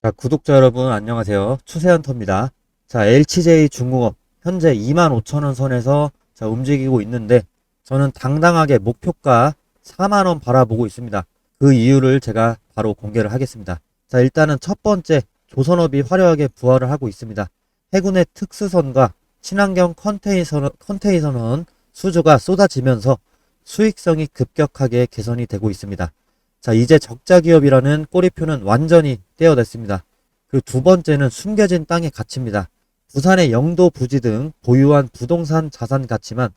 자, 구독자 여러분 안녕하세요. 추세헌터입니다. 자, LCJ 중공업 현재 25,000원 선에서 움직이고 있는데 저는 당당하게 목표가 4만원 바라보고 있습니다. 그 이유를 제가 바로 공개를 하겠습니다. 자, 일단은 첫 번째, 조선업이 화려하게 부활을 하고 있습니다. 해군의 특수선과 친환경 컨테이너선 수주가 쏟아지면서 수익성이 급격하게 개선이 되고 있습니다. 자, 이제 적자 기업이라는 꼬리표는 완전히 떼어냈습니다. 그리고 두 번째는 숨겨진 땅의 가치입니다. 부산의 영도 부지 등 보유한 부동산 자산 가치만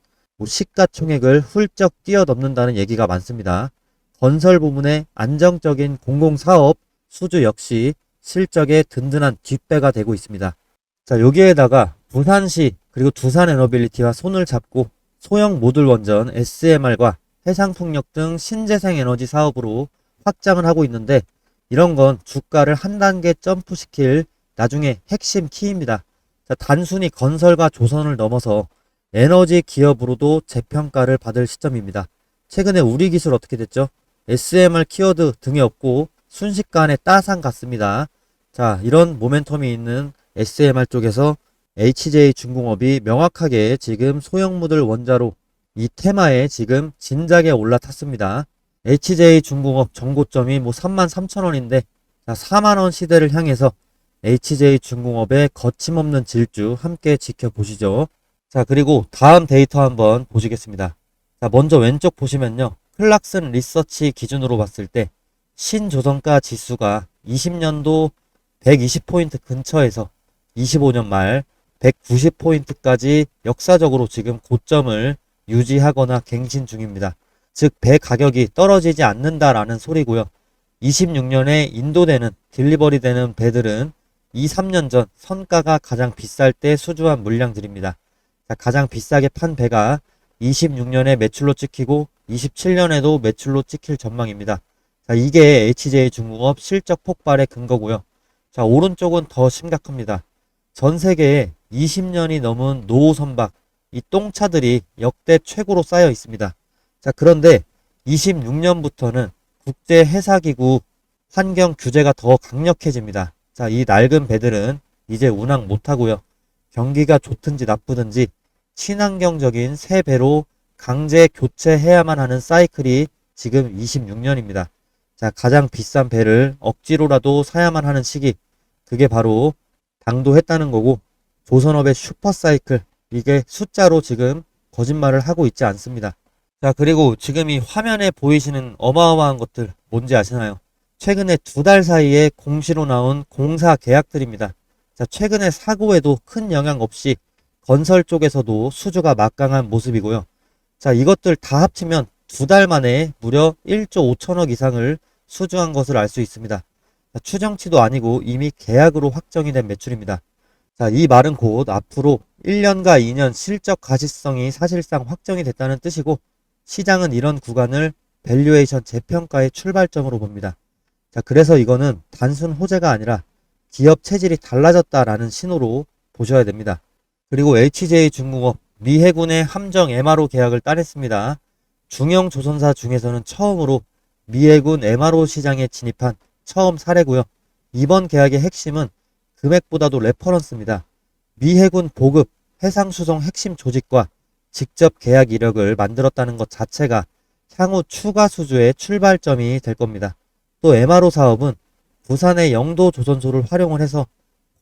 시가총액을 훌쩍 뛰어넘는다는 얘기가 많습니다. 건설 부문의 안정적인 공공사업 수주 역시 실적의 든든한 뒷배가 되고 있습니다. 자, 여기에다가 부산시 그리고 두산에너빌리티와 손을 잡고 소형 모듈 원전 SMR과 해상풍력 등 신재생 에너지 사업으로 확장을 하고 있는데 이런 건 주가를 한 단계 점프시킬 나중에 핵심 키입니다. 자, 단순히 건설과 조선을 넘어서 에너지 기업으로도 재평가를 받을 시점입니다. 최근에 우리 기술 어떻게 됐죠? SMR 키워드 등에 없고 순식간에 따상 갔습니다. 자, 이런 모멘텀이 있는 SMR 쪽에서 HJ중공업이 명확하게 지금 소형 모듈 원자로 이 테마에 지금 진작에 올라탔습니다. HJ중공업 정고점이 33,000원인데 4만원 시대를 향해서 HJ중공업의 거침없는 질주 함께 지켜보시죠. 자, 그리고 다음 데이터 한번 보시겠습니다. 자, 먼저 왼쪽 보시면요. 클락슨 리서치 기준으로 봤을 때 신조선가 지수가 20년도 120포인트 근처에서 25년 말 190포인트까지 역사적으로 지금 고점을 유지하거나 갱신 중입니다. 즉, 배 가격이 떨어지지 않는다라는 소리고요. 26년에 인도되는 딜리버리 되는 배들은 2, 3년 전 선가가 가장 비쌀 때 수주한 물량들입니다. 자, 가장 비싸게 판 배가 26년에 매출로 찍히고 27년에도 매출로 찍힐 전망입니다. 자, 이게 HJ중공업 실적 폭발의 근거고요. 자, 오른쪽은 더 심각합니다. 전 세계에 20년이 넘은 노후 선박, 이 똥차들이 역대 최고로 쌓여 있습니다. 자, 그런데 26년부터는 국제해사기구 환경 규제가 더 강력해집니다. 자, 이 낡은 배들은 이제 운항 못하고요. 경기가 좋든지 나쁘든지 친환경적인 새 배로 강제 교체해야만 하는 사이클이 지금 26년입니다. 자, 가장 비싼 배를 억지로라도 사야만 하는 시기, 그게 바로 당도했다는 거고, 조선업의 슈퍼사이클, 이게 숫자로 지금 거짓말을 하고 있지 않습니다. 자, 그리고 지금 이 화면에 보이시는 어마어마한 것들 뭔지 아시나요? 최근에 2달 사이에 공시로 나온 공사 계약들입니다. 자, 최근에 사고에도 큰 영향 없이 건설 쪽에서도 수주가 막강한 모습이고요. 자, 이것들 다 합치면 2달 만에 무려 1조 5천억 이상을 수주한 것을 알 수 있습니다. 자, 추정치도 아니고 이미 계약으로 확정이 된 매출입니다. 자, 이 말은 곧 앞으로 1년과 2년 실적 가시성이 사실상 확정이 됐다는 뜻이고, 시장은 이런 구간을 밸류에이션 재평가의 출발점으로 봅니다. 자, 그래서 이거는 단순 호재가 아니라 기업 체질이 달라졌다라는 신호로 보셔야 됩니다. 그리고 HJ중공업 미 해군의 함정 MRO 계약을 따냈습니다. 중형 조선사 중에서는 처음으로 미 해군 MRO 시장에 진입한 처음 사례고요. 이번 계약의 핵심은 금액보다도 레퍼런스입니다. 미 해군 보급 해상수송 핵심 조직과 직접 계약 이력을 만들었다는 것 자체가 향후 추가 수주의 출발점이 될 겁니다. 또 MRO 사업은 부산의 영도 조선소를 활용을 해서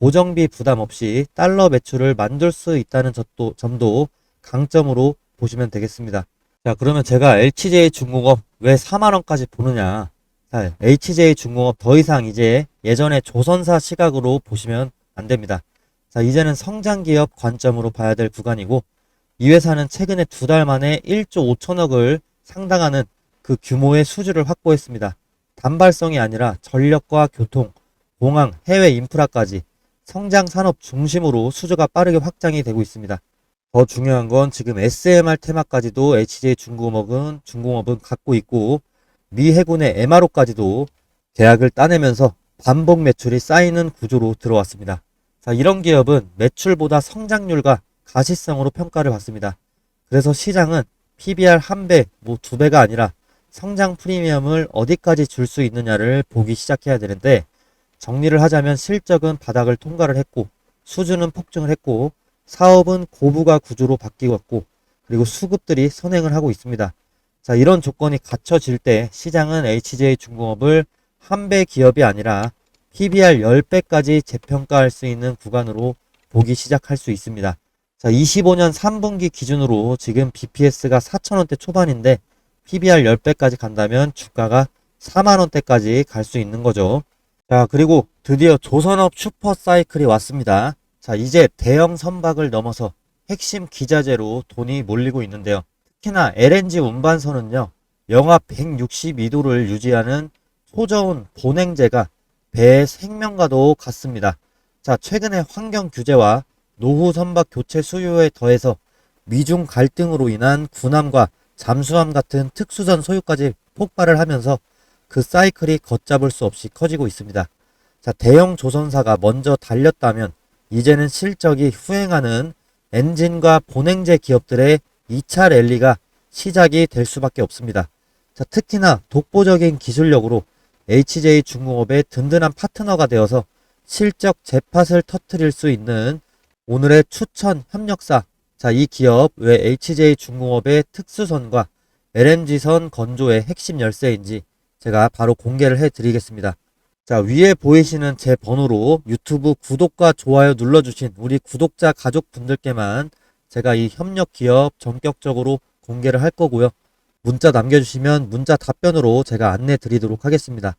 고정비 부담 없이 달러 매출을 만들 수 있다는 점도 강점으로 보시면 되겠습니다. 자, 그러면 제가 HJ중공업 왜 4만원까지 보느냐. 자, HJ중공업 더 이상 이제 예전의 조선사 시각으로 보시면 안 됩니다. 자, 이제는 성장기업 관점으로 봐야 될 구간이고, 이 회사는 최근에 2달 만에 1조 5천억을 상당하는 그 규모의 수주를 확보했습니다. 단발성이 아니라 전력과 교통, 공항, 해외 인프라까지 성장 산업 중심으로 수주가 빠르게 확장이 되고 있습니다. 더 중요한 건 지금 SMR 테마까지도 HJ중공업은 갖고 있고, 미 해군의 MRO까지도 계약을 따내면서 반복 매출이 쌓이는 구조로 들어왔습니다. 자, 이런 기업은 매출보다 성장률과 가시성으로 평가를 받습니다. 그래서 시장은 PBR 1배, 2배가 아니라 성장 프리미엄을 어디까지 줄 수 있느냐를 보기 시작해야 되는데, 정리를 하자면 실적은 바닥을 통과를 했고, 수주는 폭증을 했고, 사업은 고부가 구조로 바뀌었고, 그리고 수급들이 선행을 하고 있습니다. 자, 이런 조건이 갖춰질 때 시장은 HJ중공업을 한 배 기업이 아니라 PBR 10배까지 재평가할 수 있는 구간으로 보기 시작할 수 있습니다. 자, 25년 3분기 기준으로 지금 BPS가 4,000원대 초반인데 PBR 10배까지 간다면 주가가 4만원대까지 갈 수 있는 거죠. 자, 그리고 드디어 조선업 슈퍼사이클이 왔습니다. 자, 이제 대형 선박을 넘어서 핵심 기자재로 돈이 몰리고 있는데요. 특히나 LNG 운반선은요, 영하 162도를 유지하는 초저온 본행제가 배의 생명과도 같습니다. 자, 최근에 환경 규제와 노후 선박 교체 수요에 더해서 미중 갈등으로 인한 군함과 잠수함 같은 특수선 소유까지 폭발을 하면서 그 사이클이 걷잡을 수 없이 커지고 있습니다. 자, 대형 조선사가 먼저 달렸다면 이제는 실적이 후행하는 엔진과 본행제 기업들의 2차 랠리가 시작이 될 수밖에 없습니다. 자, 특히나 독보적인 기술력으로 HJ중공업의 든든한 파트너가 되어서 실적 재팟을 터뜨릴 수 있는 오늘의 추천 협력사. 자, 이 기업 왜 HJ중공업의 특수선과 LNG선 건조의 핵심 열쇠인지 제가 바로 공개를 해 드리겠습니다. 자, 위에 보이시는 제 번호로 유튜브 구독과 좋아요 눌러주신 우리 구독자 가족분들께만 제가 이 협력 기업 전격적으로 공개를 할 거고요. 문자 남겨주시면 문자 답변으로 제가 안내 드리도록 하겠습니다.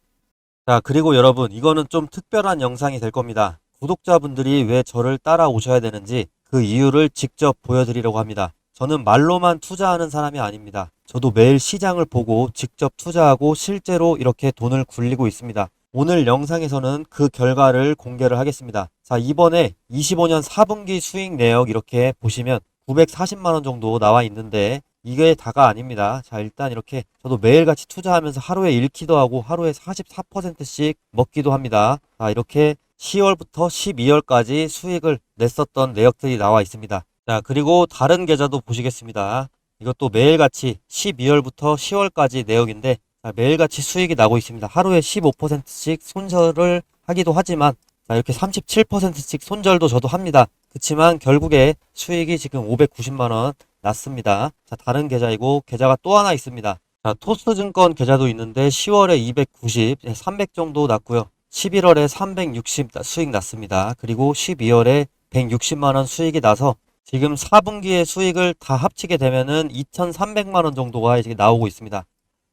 자, 그리고 여러분, 이거는 좀 특별한 영상이 될 겁니다. 구독자분들이 왜 저를 따라오셔야 되는지 그 이유를 직접 보여드리려고 합니다. 저는 말로만 투자하는 사람이 아닙니다. 저도 매일 시장을 보고 직접 투자하고 실제로 이렇게 돈을 굴리고 있습니다. 오늘 영상에서는 그 결과를 공개를 하겠습니다. 자, 이번에 25년 4분기 수익 내역 이렇게 보시면 940만원 정도 나와 있는데 이게 다가 아닙니다. 자, 일단 이렇게 저도 매일같이 투자하면서 하루에 잃기도 하고 하루에 44%씩 먹기도 합니다. 자, 이렇게 10월부터 12월까지 수익을 냈었던 내역들이 나와 있습니다. 자, 그리고 다른 계좌도 보시겠습니다. 이것도 매일같이 12월부터 10월까지 내역인데 매일같이 수익이 나고 있습니다. 하루에 15%씩 손절을 하기도 하지만 자, 이렇게 37%씩 손절도 저도 합니다. 그렇지만 결국에 수익이 지금 590만원 났습니다. 자, 다른 계좌이고 계좌가 또 하나 있습니다. 자, 토스증권 계좌도 있는데 10월에 290, 300 정도 났고요. 11월에 360 수익 났습니다. 그리고 12월에 160만원 수익이 나서 지금 4분기의 수익을 다 합치게 되면은 2,300만원 정도가 이제 나오고 있습니다.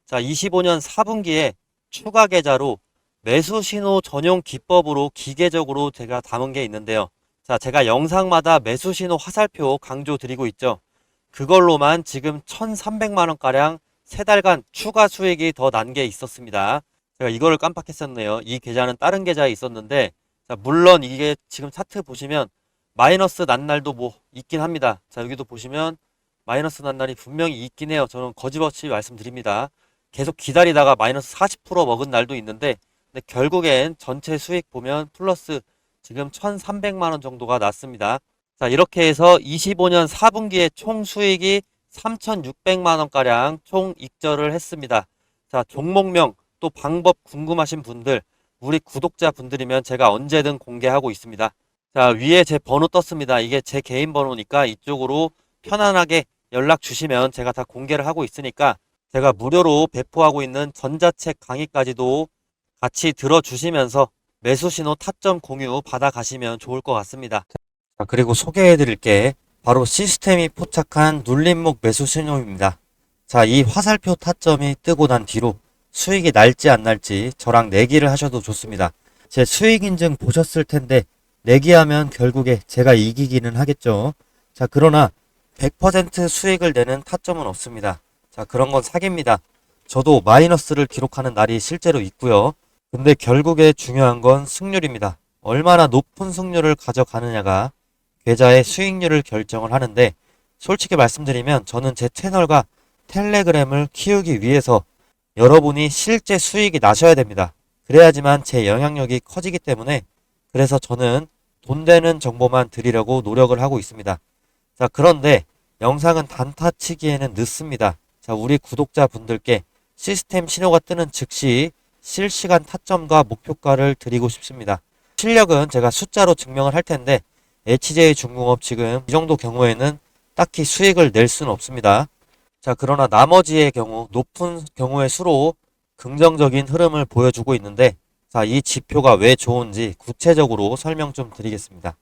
자, 25년 4분기에 추가 계좌로 매수 신호 전용 기법으로 기계적으로 제가 담은 게 있는데요. 자, 제가 영상마다 매수 신호 화살표 강조 드리고 있죠. 그걸로만 지금 1,300만원가량 3달간 추가 수익이 더 난 게 있었습니다. 제가 이거를 깜빡했었네요. 이 계좌는 다른 계좌에 있었는데, 자, 물론 이게 지금 차트 보시면 마이너스 난 날도 뭐 있긴 합니다. 자, 여기도 보시면 마이너스 난 날이 분명히 있긴 해요. 저는 거짓없이 말씀드립니다. 계속 기다리다가 마이너스 40% 먹은 날도 있는데, 근데 결국엔 전체 수익 보면 플러스 지금 1,300만원 정도가 났습니다. 자, 이렇게 해서 25년 4분기에 총 수익이 3,600만원가량 총 익절을 했습니다. 자, 종목명 또 방법 궁금하신 분들, 우리 구독자분들이면 제가 언제든 공개하고 있습니다. 자, 위에 제 번호 떴습니다. 이게 제 개인 번호니까 이쪽으로 편안하게 연락 주시면 제가 다 공개를 하고 있으니까 제가 무료로 배포하고 있는 전자책 강의까지도 같이 들어주시면서 매수신호 타점 공유 받아가시면 좋을 것 같습니다. 자, 그리고 소개해 드릴게 바로 시스템이 포착한 눌림목 매수 신호입니다. 자, 이 화살표 타점이 뜨고 난 뒤로 수익이 날지 안 날지 저랑 내기를 하셔도 좋습니다. 제 수익 인증 보셨을 텐데 내기하면 결국에 제가 이기기는 하겠죠. 자, 그러나 100% 수익을 내는 타점은 없습니다. 자, 그런 건 사기입니다. 저도 마이너스를 기록하는 날이 실제로 있고요. 근데 결국에 중요한 건 승률입니다. 얼마나 높은 승률을 가져가느냐가 계좌의 수익률을 결정을 하는데, 솔직히 말씀드리면 저는 제 채널과 텔레그램을 키우기 위해서 여러분이 실제 수익이 나셔야 됩니다. 그래야지만 제 영향력이 커지기 때문에, 그래서 저는 돈 되는 정보만 드리려고 노력을 하고 있습니다. 자, 그런데 영상은 단타 치기에는 늦습니다. 자, 우리 구독자분들께 시스템 신호가 뜨는 즉시 실시간 타점과 목표가를 드리고 싶습니다. 실력은 제가 숫자로 증명을 할 텐데 HJ중공업 지금 이 정도 경우에는 딱히 수익을 낼 수는 없습니다. 자, 그러나 나머지의 경우 높은 경우의 수로 긍정적인 흐름을 보여주고 있는데, 자, 이 지표가 왜 좋은지 구체적으로 설명 좀 드리겠습니다.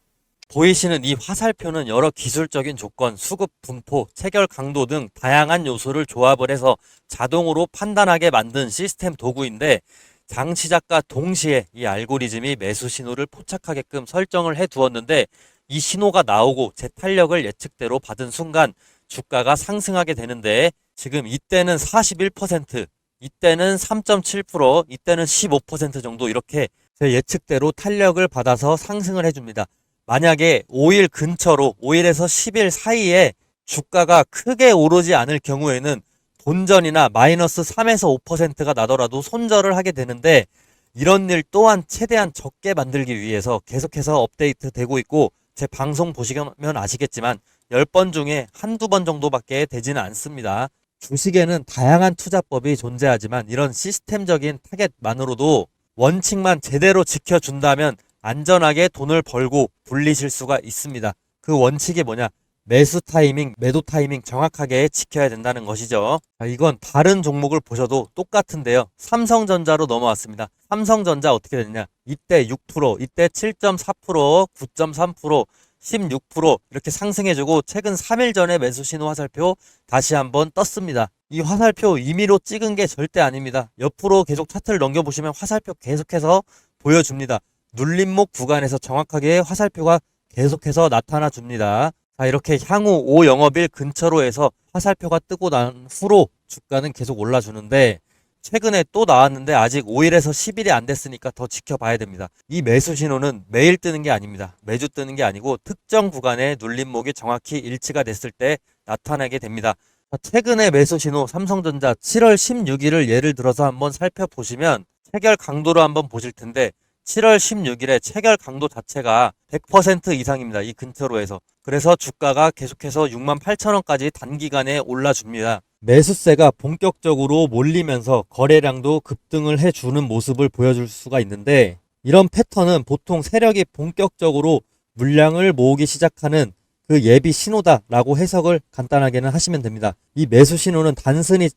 보이시는 이 화살표는 여러 기술적인 조건, 수급 분포, 체결 강도 등 다양한 요소를 조합을 해서 자동으로 판단하게 만든 시스템 도구인데, 장시작과 동시에 이 알고리즘이 매수 신호를 포착하게끔 설정을 해 두었는데, 이 신호가 나오고 제 탄력을 예측대로 받은 순간 주가가 상승하게 되는데, 지금 이때는 41%, 이때는 3.7%, 이때는 15% 정도 이렇게 제 예측대로 탄력을 받아서 상승을 해줍니다. 만약에 5일 근처로 5일에서 10일 사이에 주가가 크게 오르지 않을 경우에는 본전이나 마이너스 3에서 5%가 나더라도 손절을 하게 되는데, 이런 일 또한 최대한 적게 만들기 위해서 계속해서 업데이트 되고 있고, 제 방송 보시면 아시겠지만 10번 중에 한두 번 정도밖에 되지는 않습니다. 주식에는 다양한 투자법이 존재하지만 이런 시스템적인 타겟만으로도 원칙만 제대로 지켜준다면 안전하게 돈을 벌고 불리실 수가 있습니다. 그 원칙이 뭐냐? 매수 타이밍, 매도 타이밍 정확하게 지켜야 된다는 것이죠. 이건 다른 종목을 보셔도 똑같은데요. 삼성전자로 넘어왔습니다. 삼성전자 어떻게 됐냐? 이때 6%, 이때 7.4%, 9.3%, 16% 이렇게 상승해주고 최근 3일 전에 매수 신호 화살표 다시 한번 떴습니다. 이 화살표 임의로 찍은 게 절대 아닙니다. 옆으로 계속 차트를 넘겨보시면 화살표 계속해서 보여줍니다. 눌림목 구간에서 정확하게 화살표가 계속해서 나타나 줍니다. 자, 이렇게 향후 5영업일 근처로 해서 화살표가 뜨고 난 후로 주가는 계속 올라주는데, 최근에 또 나왔는데 아직 5일에서 10일이 안 됐으니까 더 지켜봐야 됩니다. 이 매수 신호는 매일 뜨는 게 아닙니다. 매주 뜨는 게 아니고 특정 구간의 눌림목이 정확히 일치가 됐을 때 나타나게 됩니다. 최근에 매수 신호 삼성전자 7월 16일을 예를 들어서 한번 살펴보시면 체결 강도로 한번 보실 텐데, 7월 16일에 체결 강도 자체가 100% 이상입니다. 이 근처로 해서. 그래서 주가가 계속해서 68,000원까지 단기간에 올라줍니다. 매수세가 본격적으로 몰리면서 거래량도 급등을 해주는 모습을 보여줄 수가 있는데, 이런 패턴은 보통 세력이 본격적으로 물량을 모으기 시작하는 그 예비 신호다라고 해석을 간단하게는 하시면 됩니다. 이 매수 신호는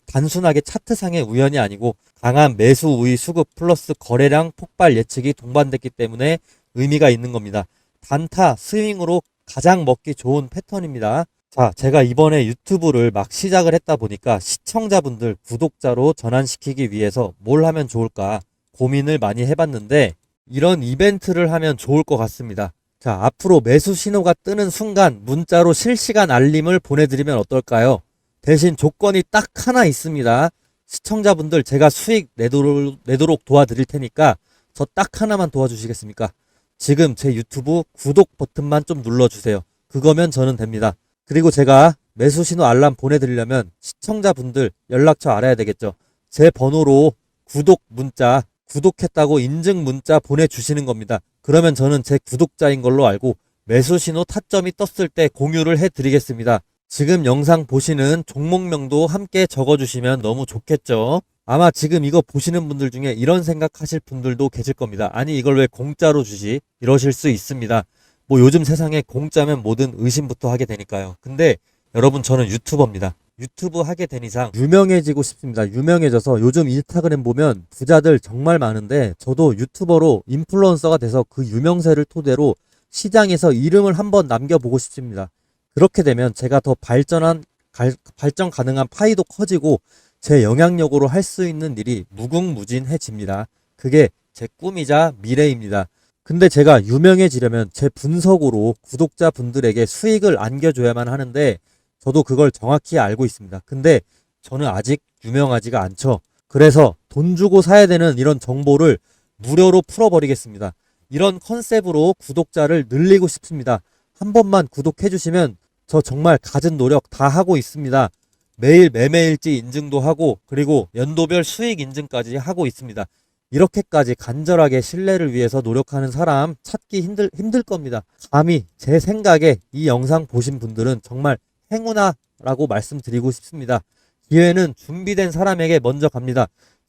단순하게 차트상의 우연이 아니고 강한 매수 우위 수급 플러스 거래량 폭발 예측이 동반됐기 때문에 의미가 있는 겁니다. 단타 스윙으로 가장 먹기 좋은 패턴입니다. 자, 제가 이번에 유튜브를 막 시작을 했다 보니까 시청자분들 구독자로 전환시키기 위해서 뭘 하면 좋을까 고민을 많이 해봤는데, 이런 이벤트를 하면 좋을 것 같습니다. 자, 앞으로 매수 신호가 뜨는 순간 문자로 실시간 알림을 보내드리면 어떨까요? 대신 조건이 딱 하나 있습니다. 시청자분들 제가 수익 내도록 도와드릴 테니까 저 딱 하나만 도와주시겠습니까? 지금 제 유튜브 구독 버튼만 좀 눌러주세요. 그거면 저는 됩니다. 그리고 제가 매수 신호 알람 보내드리려면 시청자분들 연락처 알아야 되겠죠. 제 번호로 구독 문자, 구독했다고 인증 문자 보내주시는 겁니다. 그러면 저는 제 구독자인 걸로 알고 매수 신호 타점이 떴을 때 공유를 해드리겠습니다. 지금 영상 보시는 종목명도 함께 적어주시면 너무 좋겠죠. 아마 지금 이거 보시는 분들 중에 이런 생각하실 분들도 계실 겁니다. 아니 이걸 왜 공짜로 주지? 이러실 수 있습니다. 뭐 요즘 세상에 공짜면 뭐든 의심부터 하게 되니까요. 근데 여러분, 저는 유튜버입니다. 유튜브 하게 된 이상 유명해지고 싶습니다. 유명해져서 요즘 인스타그램 보면 부자들 정말 많은데 저도 유튜버로 인플루언서가 돼서 그 유명세를 토대로 시장에서 이름을 한번 남겨보고 싶습니다. 그렇게 되면 제가 더 발전 가능한 파이도 커지고 제 영향력으로 할 수 있는 일이 무궁무진해집니다. 그게 제 꿈이자 미래입니다. 근데 제가 유명해지려면 제 분석으로 구독자분들에게 수익을 안겨줘야만 하는데, 저도 그걸 정확히 알고 있습니다. 근데 저는 아직 유명하지가 않죠. 그래서 돈 주고 사야 되는 이런 정보를 무료로 풀어버리겠습니다. 이런 컨셉으로 구독자를 늘리고 싶습니다. 한 번만 구독해 주시면 저 정말 갖은 노력 다 하고 있습니다. 매일 매매일지 인증도 하고, 그리고 연도별 수익 인증까지 하고 있습니다. 이렇게까지 간절하게 신뢰를 위해서 노력하는 사람 찾기 힘들 겁니다. 감히 제 생각에 이 영상 보신 분들은 정말 행운아라고 말씀드리고 싶습니다. 기회는 준비된 사람에게 먼저 갑니다.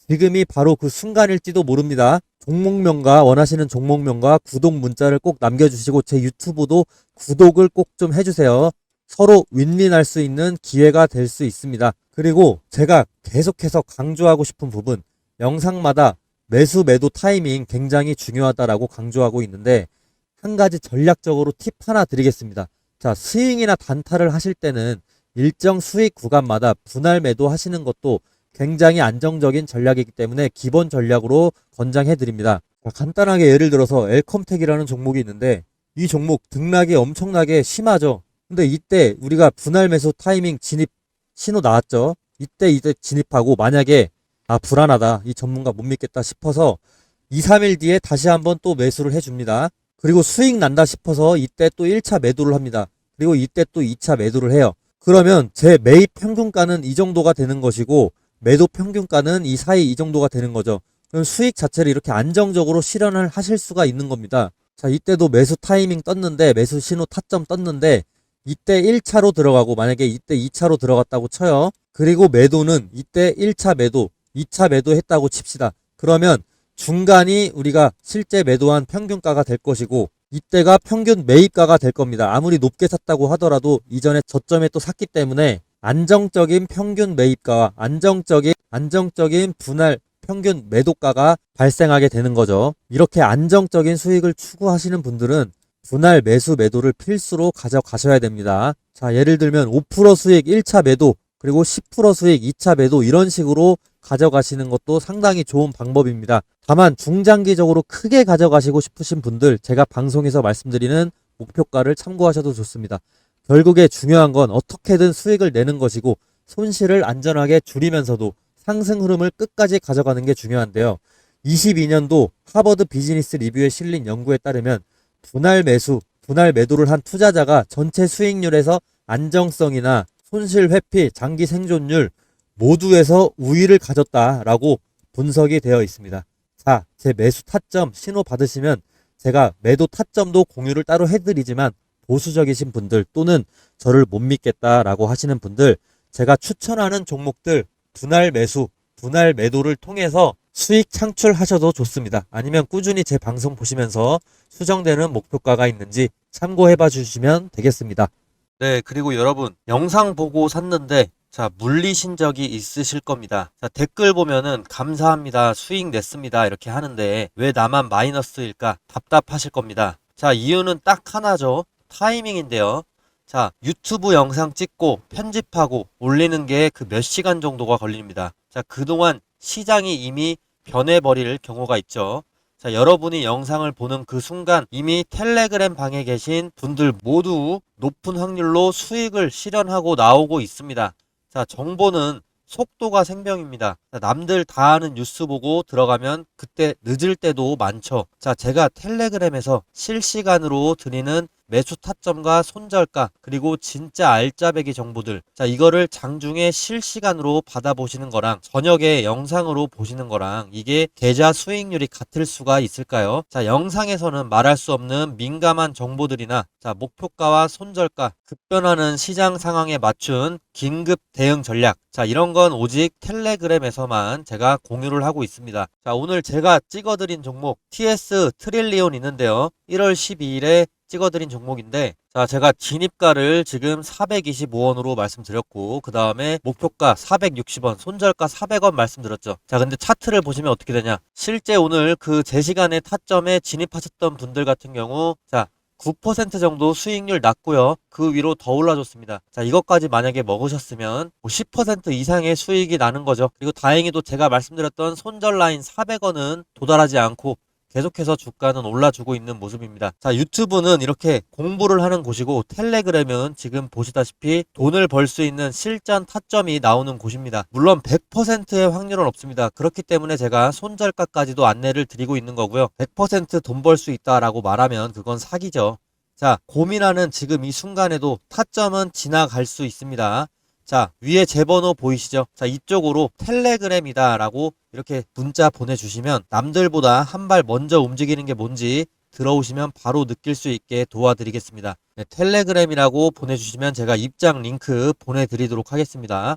지금이 바로 그 순간일지도 모릅니다. 종목명과 원하시는 종목명과 구독 문자를 꼭 남겨주시고 제 유튜브도 구독을 꼭 좀 해주세요. 서로 윈윈할 수 있는 기회가 될 수 있습니다. 그리고 제가 계속해서 강조하고 싶은 부분, 영상마다 매수 매도 타이밍 굉장히 중요하다라고 강조하고 있는데 한 가지 전략적으로 팁 하나 드리겠습니다. 자, 스윙이나 단타를 하실 때는 일정 수익 구간마다 분할 매도 하시는 것도 굉장히 안정적인 전략이기 때문에 기본 전략으로 권장해 드립니다. 간단하게 예를 들어서 엘컴텍이라는 종목이 있는데 이 종목 등락이 엄청나게 심하죠. 근데 이때 우리가 분할 매수 타이밍 진입 신호 나왔죠. 이때 진입하고 만약에 불안하다, 이 전문가 못 믿겠다 싶어서 2, 3일 뒤에 다시 한번 또 매수를 해줍니다. 그리고 수익 난다 싶어서 이때 또 1차 매도를 합니다. 그리고 이때 또 2차 매도를 해요. 그러면 제 매입 평균가는 이 정도가 되는 것이고 매도 평균가는 이 사이 이 정도가 되는 거죠. 그럼 수익 자체를 이렇게 안정적으로 실현을 하실 수가 있는 겁니다. 자, 이때도 매수 타이밍 떴는데, 매수 신호 타점 떴는데 이때 1차로 들어가고 만약에 이때 2차로 들어갔다고 쳐요. 그리고 매도는 이때 1차 매도, 2차 매도 했다고 칩시다. 그러면 중간이 우리가 실제 매도한 평균가가 될 것이고 이때가 평균 매입가가 될 겁니다. 아무리 높게 샀다고 하더라도 이전에 저점에 또 샀기 때문에 안정적인 평균 매입가와 안정적인 분할 평균 매도가가 발생하게 되는 거죠. 이렇게 안정적인 수익을 추구하시는 분들은 분할 매수 매도를 필수로 가져가셔야 됩니다. 자, 예를 들면 5% 수익 1차 매도, 그리고 10% 수익 2차 매도, 이런 식으로 가져가시는 것도 상당히 좋은 방법입니다. 다만 중장기적으로 크게 가져가시고 싶으신 분들, 제가 방송에서 말씀드리는 목표가를 참고하셔도 좋습니다. 결국에 중요한 건 어떻게든 수익을 내는 것이고 손실을 안전하게 줄이면서도 상승 흐름을 끝까지 가져가는 게 중요한데요. 22년도 하버드 비즈니스 리뷰에 실린 연구에 따르면 분할 매도를 한 투자자가 전체 수익률에서 안정성이나 손실 회피, 장기 생존율 모두에서 우위를 가졌다라고 분석이 되어 있습니다. 자, 제 매수 타점 신호 받으시면 제가 매도 타점도 공유를 따로 해드리지만 보수적이신 분들 또는 저를 못 믿겠다라고 하시는 분들, 제가 추천하는 종목들 분할 매수, 분할 매도를 통해서 수익 창출하셔도 좋습니다. 아니면 꾸준히 제 방송 보시면서 수정되는 목표가가 있는지 참고해봐 주시면 되겠습니다. 네, 그리고 여러분, 영상 보고 샀는데 자, 물리신 적이 있으실 겁니다. 자, 댓글 보면은 감사합니다, 수익 냈습니다 이렇게 하는데 왜 나만 마이너스일까 답답하실 겁니다. 자, 이유는 딱 하나죠. 타이밍인데요. 자, 유튜브 영상 찍고 편집하고 올리는 게 그 몇 시간 정도가 걸립니다. 자, 그동안 시장이 이미 변해버릴 경우가 있죠. 자, 여러분이 영상을 보는 그 순간 이미 텔레그램 방에 계신 분들 모두 높은 확률로 수익을 실현하고 나오고 있습니다. 자, 정보는 속도가 생명입니다. 자, 남들 다 아는 뉴스 보고 들어가면 그때 늦을 때도 많죠. 자, 제가 텔레그램에서 실시간으로 드리는 매수 타점과 손절가, 그리고 진짜 알짜배기 정보들, 자, 이거를 장중에 실시간으로 받아보시는 거랑 저녁에 영상으로 보시는 거랑 이게 계좌 수익률이 같을 수가 있을까요? 자, 영상에서는 말할 수 없는 민감한 정보들이나 자, 목표가와 손절가, 급변하는 시장 상황에 맞춘 긴급 대응 전략, 자, 이런 건 오직 텔레그램에서만 제가 공유를 하고 있습니다. 자, 오늘 제가 찍어드린 종목 TS 트릴리온 있는데요. 1월 12일에 찍어드린 종목인데, 자, 제가 진입가를 지금 425원으로 말씀드렸고 그 다음에 목표가 460원, 손절가 400원 말씀드렸죠. 자, 근데 차트를 보시면 어떻게 되냐, 실제 오늘 그 제 시간에 타점에 진입하셨던 분들 같은 경우 자, 9% 정도 수익률 났고요. 그 위로 더 올라줬습니다. 자, 이것까지 만약에 먹으셨으면 10% 이상의 수익이 나는 거죠. 그리고 다행히도 제가 말씀드렸던 손절 라인 400원은 도달하지 않고 계속해서 주가는 올라주고 있는 모습입니다. 자, 유튜브는 이렇게 공부를 하는 곳이고 텔레그램은 지금 보시다시피 돈을 벌 수 있는 실전 타점이 나오는 곳입니다. 물론 100%의 확률은 없습니다. 그렇기 때문에 제가 손절가까지도 안내를 드리고 있는 거고요. 100% 돈 벌 수 있다라고 말하면 그건 사기죠. 자, 고민하는 지금 이 순간에도 타점은 지나갈 수 있습니다. 자, 위에 제 번호 보이시죠? 자, 이쪽으로 텔레그램이다 라고 이렇게 문자 보내주시면 남들보다 한 발 먼저 움직이는 게 뭔지 들어오시면 바로 느낄 수 있게 도와드리겠습니다. 네, 텔레그램이라고 보내주시면 제가 입장 링크 보내드리도록 하겠습니다.